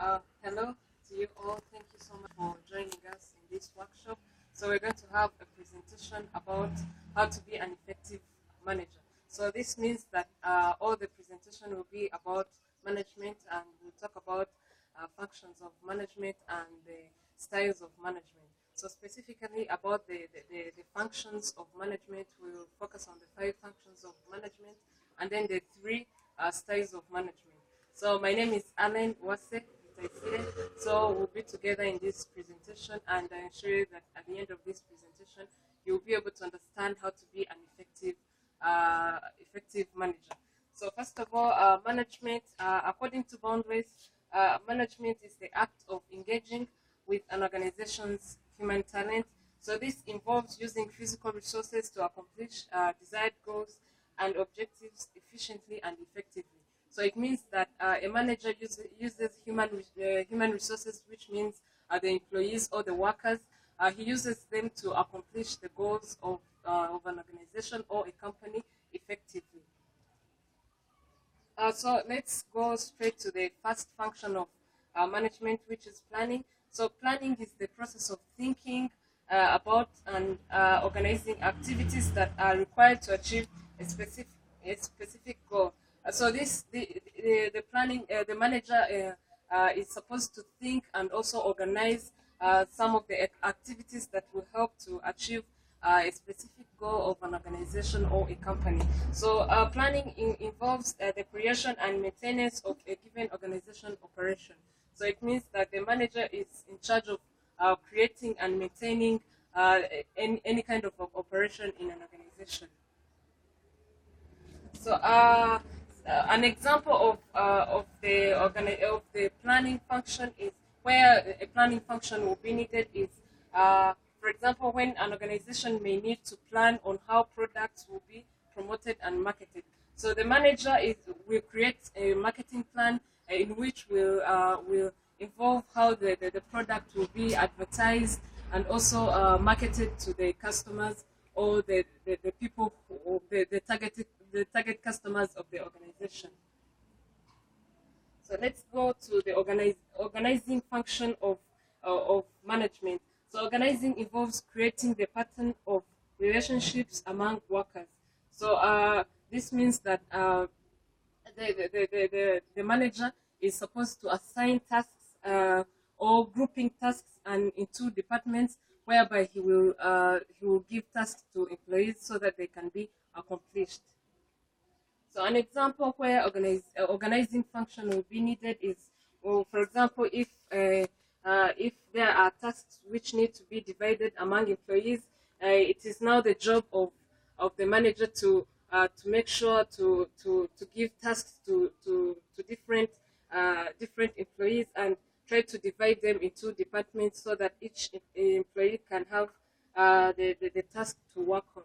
Hello to you all. Thank you so much for joining us in this workshop. So we're going to have a presentation about how to be an effective manager. So this means that all the presentation will be about management, and we'll talk about functions of management and the styles of management. So specifically about the functions of management, we'll focus on the 5 functions of management and then the 3 styles of management. So my name is Alan Wase. So we'll be together in this presentation, and I assure you that at the end of this presentation, you'll be able to understand how to be an effective manager. So first of all, management, according to Boundaries, management is the act of engaging with an organization's human talent. So this involves using physical resources to accomplish desired goals and objectives efficiently and effectively. So it means that a manager uses human resources, which means the employees or the workers. He uses them to accomplish the goals of an organization or a company effectively. So let's go straight to the first function of management, which is planning. So planning is the process of thinking about and organizing activities that are required to achieve a specific goal. So the planning, the manager is supposed to think and also organize some of the activities that will help to achieve a specific goal of an organization or a company. So planning involves the creation and maintenance of a given organization operation. So it means that the manager is in charge of creating and maintaining any kind of operation in an organization. So an example of the planning function is where a planning function will be needed is, for example, when an organization may need to plan on how products will be promoted and marketed. So the manager will create a marketing plan in which will involve how the product will be advertised and also marketed to the customers or the people who, the target customers of the organization. So let's go to the organizing function of management. So organizing involves creating the pattern of relationships among workers. So this means that the manager is supposed to assign tasks or grouping tasks and into departments, whereby he will give tasks to employees so that they can be accomplished. So an example where organizing function will be needed is, well, for example, if there are tasks which need to be divided among employees, it is now the job of the manager to make sure to give tasks to different employees and try to divide them into departments so that each employee can have the task to work on.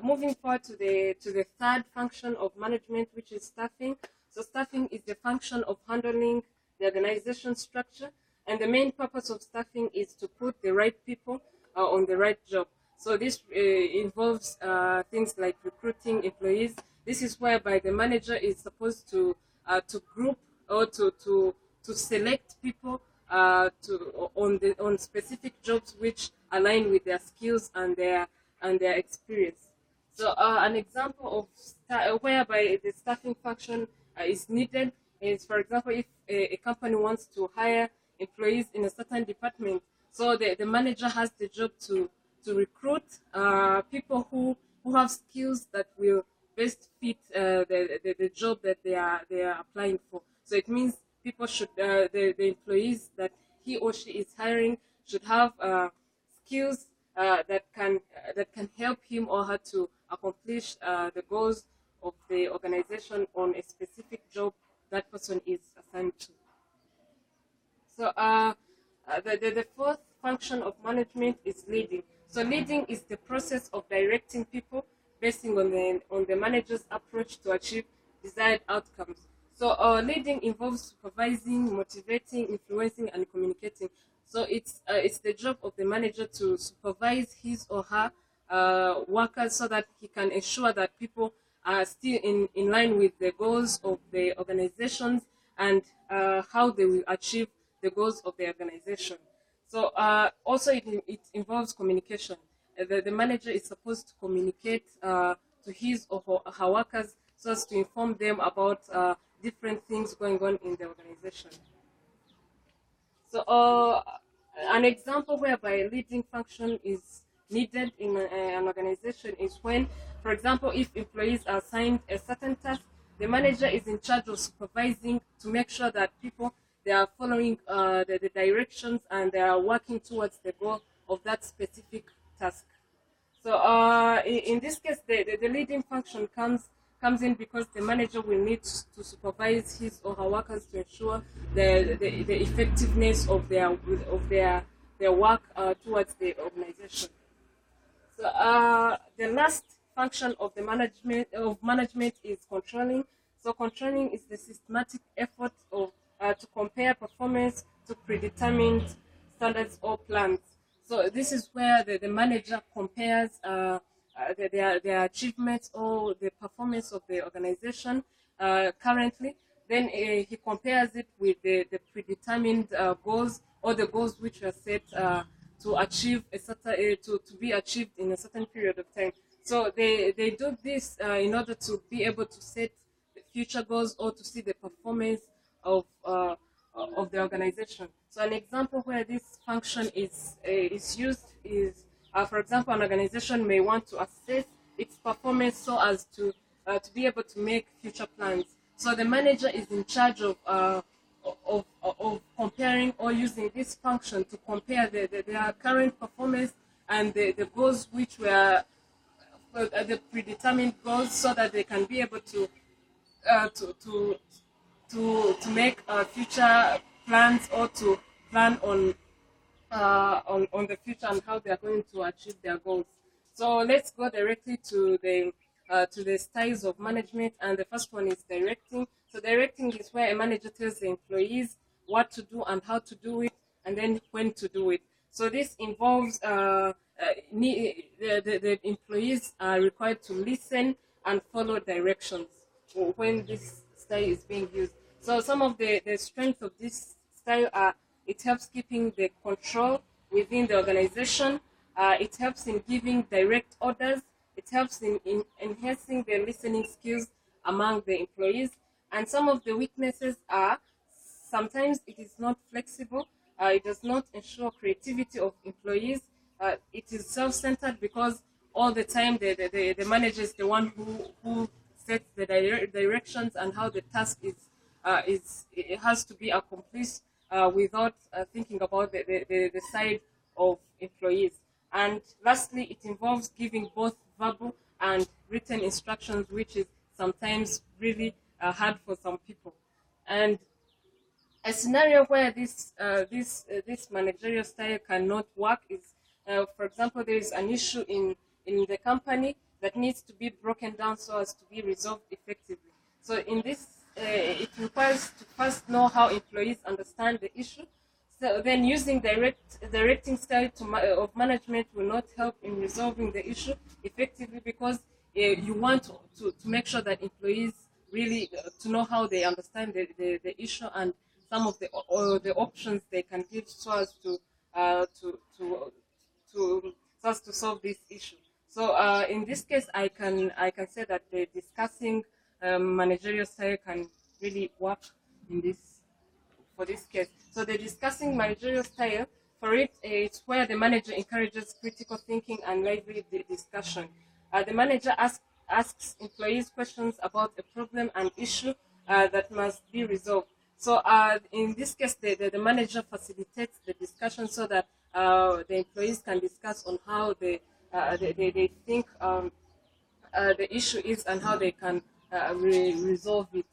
Moving forward to the 3rd function of management, which is staffing. So staffing is the function of handling the organization structure, and the main purpose of staffing is to put the right people on the right job. So this involves things like recruiting employees. This is whereby the manager is supposed to group or to select people on specific jobs which align with their skills and their experience. So an example of whereby the staffing function is needed is, for example, if a company wants to hire employees in a certain department, so the manager has the job to recruit people who have skills that will best fit the job that they are applying for. So it means people should the employees that he or she is hiring should have skills that can help him or her to accomplish the goals of the organization on a specific job that person is assigned to. So the 4th function of management is leading. So leading is the process of directing people based on the manager's approach to achieve desired outcomes. So leading involves supervising, motivating, influencing, and communicating. So it's the job of the manager to supervise his or her workers so that he can ensure that people are still in line with the goals of the organizations and how they will achieve the goals of the organization. So also it involves communication. The manager is supposed to communicate to his or her workers so as to inform them about different things going on in the organization. So an example whereby a leading function is needed in an organization is when, for example, if employees are assigned a certain task, the manager is in charge of supervising to make sure that people, they are following the directions and they are working towards the goal of that specific task. So in this case, the leading function comes in because the manager will need to supervise his or her workers to ensure the effectiveness of their work towards the organization. So the last function of the management is controlling. So controlling is the systematic effort of to compare performance to predetermined standards or plans. So this is where the manager compares their achievements or the performance of the organization currently. Then he compares it with the predetermined goals or the goals which are set to achieve a certain to be achieved in a certain period of time. So they do this in order to be able to set the future goals or to see the performance of the organization. So an example where this function is used is, for example, an organization may want to assess its performance so as to be able to make future plans. So the manager is in charge of comparing or using this function to compare their current performance and the goals which were the predetermined goals, so that they can be able to make future plans or to plan on the future and how they are going to achieve their goals. So let's go directly to the styles of management, and the first one is directing. So directing is where a manager tells the employees what to do and how to do it, and then when to do it. So this involves the employees are required to listen and follow directions when this style is being used. So some of the strengths of this style are: it helps keeping the control within the organization, it helps in giving direct orders, it helps in enhancing the listening skills among the employees. And some of the weaknesses are sometimes it is not flexible, it does not ensure creativity of employees, it is self-centered because all the time the manager is the one who sets the directions and how the task it has to be accomplished without thinking about the side of employees. And lastly, it involves giving both verbal and written instructions, which is sometimes really hard for some people. And a scenario where this managerial style cannot work is, for example, there is an issue in the company that needs to be broken down so as to be resolved effectively. So in this, it requires to first know how employees understand the issue. So then using directing style of management will not help in resolving the issue effectively, because you want to make sure that employees really to know how they understand the issue and some of the options they can give so as to solve this issue. So in this case, I can say that the discussing managerial style can really work for this case. So the discussing managerial style, for it, it's where the manager encourages critical thinking and lively discussion. The manager asks employees questions about a problem and issue that must be resolved. So in this case, the manager facilitates the discussion so that the employees can discuss on how they think the issue is and how they can resolve it.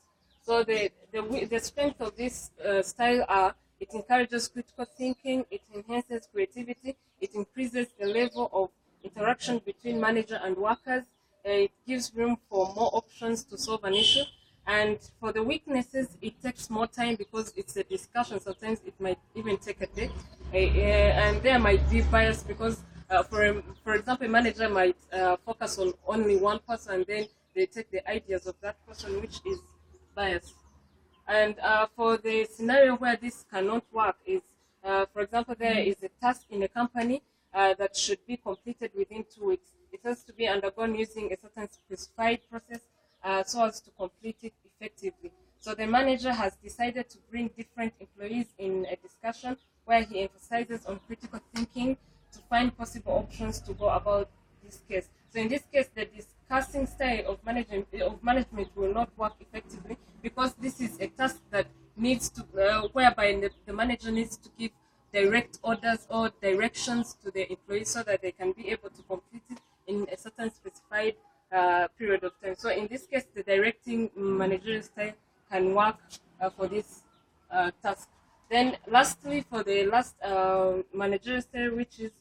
So the strength of this style are: it encourages critical thinking, it enhances creativity, it increases the level of interaction between manager and workers, it gives room for more options to solve an issue. And for the weaknesses, it takes more time because it's a discussion. Sometimes it might even take a day, and there might be bias because, for example, a manager might focus on only one person, and then they take the ideas of that person, which is biased. And for the scenario where this cannot work is, for example, there is a task in a company that should be completed within 2 weeks. It has to be undergone using a certain specified process so as to complete it effectively. So the manager has decided to bring different employees in a discussion where he emphasizes on critical thinking to find possible options to go about this case. So in this case, the discussing style of management will not work effectively because this is a task that needs to, whereby the manager needs to give direct orders or directions to the employees so that they can be able to complete it in a certain specified period of time. So in this case, the directing managerial style can work for this task. Then lastly, for the last managerial style, which is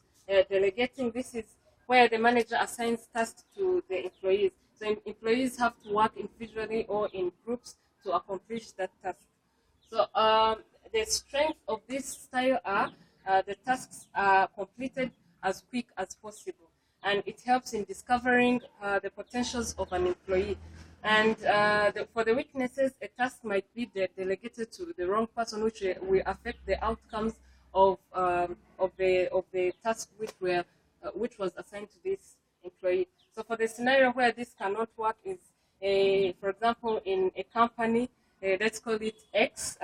delegating, this is where the manager assigns tasks to the employees. So employees have to work individually or in groups to accomplish that task. So the strength of this style are the tasks are completed as quick as possible, and it helps in discovering the potentials of an employee. And for the weaknesses, a task might be delegated to the wrong person, which will affect the outcomes of the task which was assigned to this employee. So for the scenario where this cannot work is, for example, in a company, let's call it X,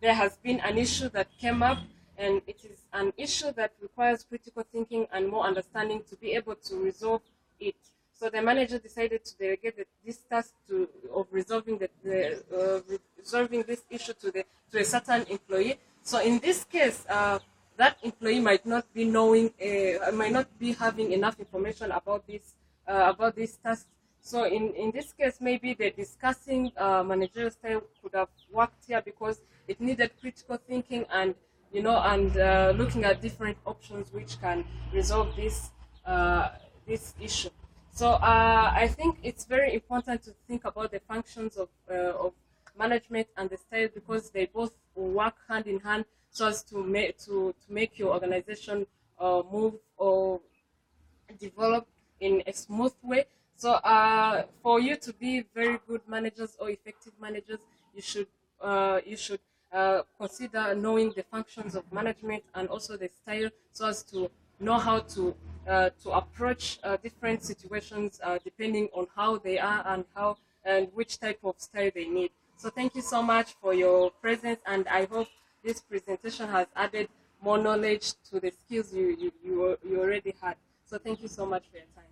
there has been an issue that came up, and it is an issue that requires critical thinking and more understanding to be able to resolve it. So the manager decided to delegate this task of resolving resolving this issue to a certain employee. So in this case, that employee might not be might not be having enough information about this task. So in this case, maybe the discussing managerial style could have worked here because it needed critical thinking and looking at different options which can resolve this issue. So I think it's very important to think about the functions of management and the style because they both work hand in hand so as to make your organization move or develop in a smooth way. So for you to be very good managers or effective managers, you should consider knowing the functions of management and also the style so as to know how to approach different situations depending on how they are and which type of style they need. So thank you so much for your presence, and I hope this presentation has added more knowledge to the skills you already had. So thank you so much for your time.